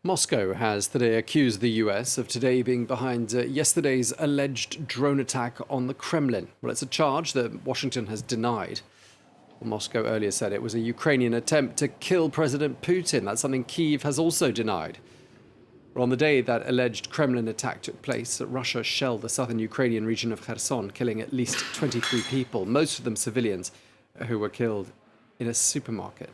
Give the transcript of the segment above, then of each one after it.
Moscow has today accused the US of today being behind yesterday's alleged drone attack on the Kremlin. Well, it's a charge that Washington has denied. Well, Moscow earlier said it was a Ukrainian attempt to kill President Putin. That's something Kyiv has also denied. Well, on the day that alleged Kremlin attack took place, Russia shelled the southern Ukrainian region of Kherson, killing at least 23 people, most of them civilians, who were killed in a supermarket.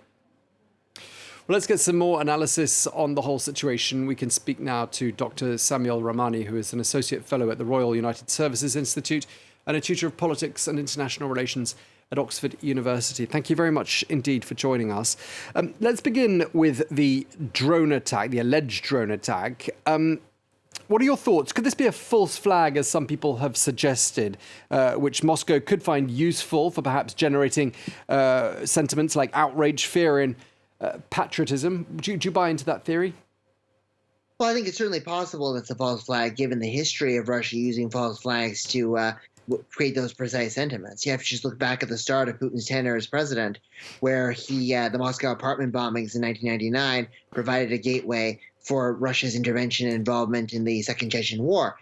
Well, let's get some more analysis on the whole situation. We can speak now to Dr. Samuel Ramani, who is an Associate Fellow at the Royal United Services Institute and a Tutor of Politics and International Relations at Oxford University. Thank you very much indeed for joining us. Let's begin with the drone attack, the alleged drone attack. What are your thoughts? Could this be a false flag, as some people have suggested, which Moscow could find useful for perhaps generating sentiments like outrage, fear, and patriotism? Do you buy into that theory? Well, I think it's certainly possible that's a false flag, given the history of Russia using false flags to create those precise sentiments. You have to just look back at the start of Putin's tenure as president, where the Moscow apartment bombings in 1999 provided a gateway for Russia's intervention and involvement in the Second Chechen War.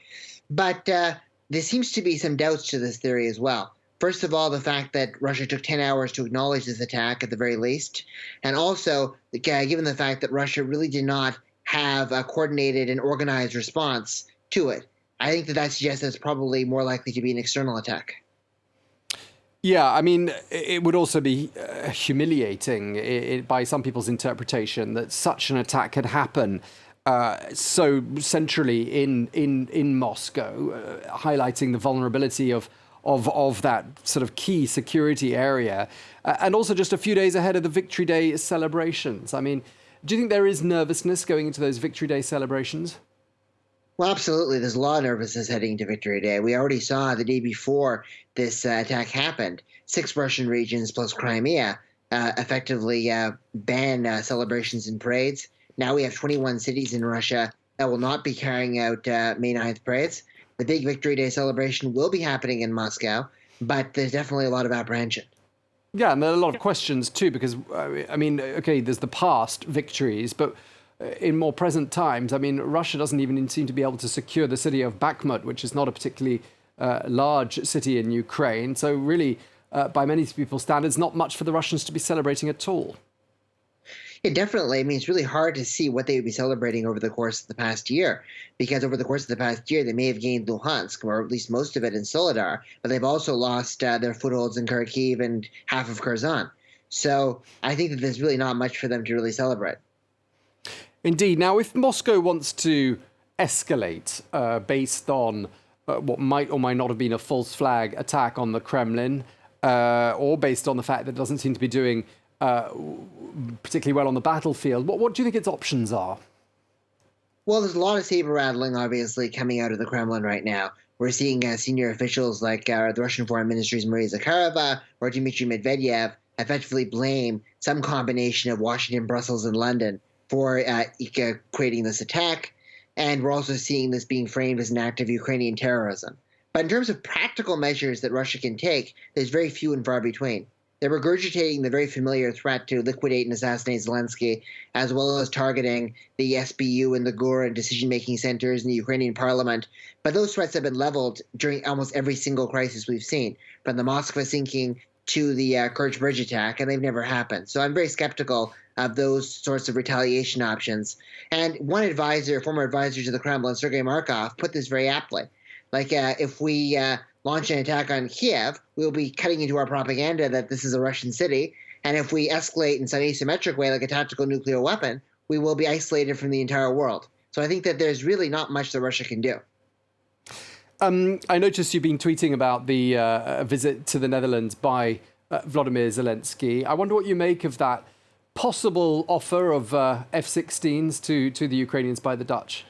But there seems to be some doubts to this theory as well. First of all, the fact that Russia took 10 hours to acknowledge this attack at the very least, and also given the fact that Russia really did not have a coordinated and organized response to it. I think that suggests that it's probably more likely to be an external attack. Yeah, I mean, it would also be humiliating by some people's interpretation that such an attack could happen so centrally in Moscow, highlighting the vulnerability of that sort of key security area, and also just a few days ahead of the Victory Day celebrations. I mean, do you think there is nervousness going into those Victory Day celebrations? Well, absolutely. There's a lot of nervousness heading into Victory Day. We already saw the day before this attack happened, 6 Russian regions plus Crimea effectively ban celebrations and parades. Now we have 21 cities in Russia that will not be carrying out May 9th parades. The big Victory Day celebration will be happening in Moscow, but there's definitely a lot of apprehension. Yeah, and there are a lot of questions too, because, I mean, okay, there's the past victories, but in more present times, I mean, Russia doesn't even seem to be able to secure the city of Bakhmut, which is not a particularly large city in Ukraine. So really, by many people's standards, not much for the Russians to be celebrating at all. Yeah, definitely. I mean, it's really hard to see what they would be celebrating over the course of the past year, because over the course of the past year, they may have gained Luhansk, or at least most of it in Soledar, but they've also lost their footholds in Kharkiv and half of Kherson. So I think that there's really not much for them to really celebrate. Indeed. Now, if Moscow wants to escalate based on what might or might not have been a false flag attack on the Kremlin, or based on the fact that it doesn't seem to be doing particularly well on the battlefield, what do you think its options are? Well, there's a lot of sabre-rattling, obviously, coming out of the Kremlin right now. We're seeing senior officials like the Russian Foreign Ministry's Maria Zakharova or Dmitry Medvedev effectively blame some combination of Washington, Brussels, and London for creating this attack. And we're also seeing this being framed as an act of Ukrainian terrorism. But in terms of practical measures that Russia can take, there's very few and far between. They're regurgitating the very familiar threat to liquidate and assassinate Zelensky, as well as targeting the SBU and the GUR and decision-making centers in the Ukrainian parliament. But those threats have been leveled during almost every single crisis we've seen, from the Moskva sinking to the Kerch Bridge attack, and they've never happened. So I'm very skeptical of those sorts of retaliation options. And one advisor, former advisor to the Kremlin, Sergei Markov, put this very aptly. Like, if we launch an attack on Kiev, we'll be cutting into our propaganda that this is a Russian city. And if we escalate in some asymmetric way, like a tactical nuclear weapon, we will be isolated from the entire world. So I think that there's really not much that Russia can do. I noticed you've been tweeting about the visit to the Netherlands by Vladimir Zelensky. I wonder what you make of that possible offer of F-16s to the Ukrainians by the Dutch.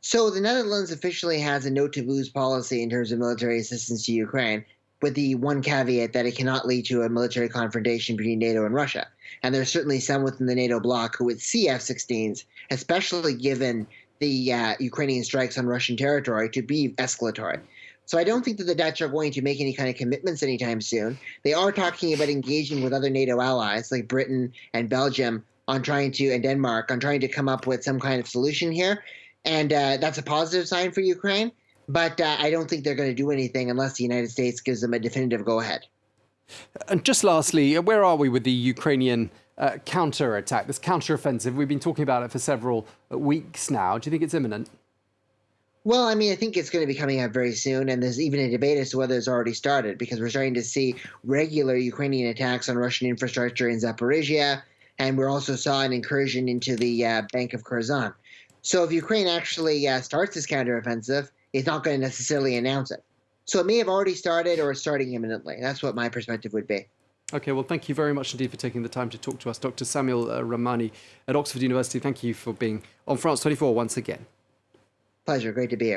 So the Netherlands officially has a no-taboos policy in terms of military assistance to Ukraine, with the one caveat that it cannot lead to a military confrontation between NATO and Russia. And there's certainly some within the NATO bloc who would see F-16s, especially given the Ukrainian strikes on Russian territory, to be escalatory. So I don't think that the Dutch are going to make any kind of commitments anytime soon. They are talking about engaging with other NATO allies like Britain and Belgium on trying to, and Denmark, on trying to come up with some kind of solution here. And that's a positive sign for Ukraine. But I don't think they're going to do anything unless the United States gives them a definitive go-ahead. And just lastly, where are we with the Ukrainian counter-attack, this counteroffensive? We've been talking about it for several weeks now. Do you think it's imminent? Well, I mean, I think it's going to be coming out very soon, and there's even a debate as to whether it's already started, because we're starting to see regular Ukrainian attacks on Russian infrastructure in Zaporizhia, and we also saw an incursion into the Bank of Kherson. So if Ukraine actually starts this counteroffensive, it's not going to necessarily announce it. So it may have already started or it's starting imminently. That's what my perspective would be. Okay, well, thank you very much indeed for taking the time to talk to us. Dr. Samuel Ramani at Oxford University, thank you for being on France 24 once again. Pleasure. Great to be here.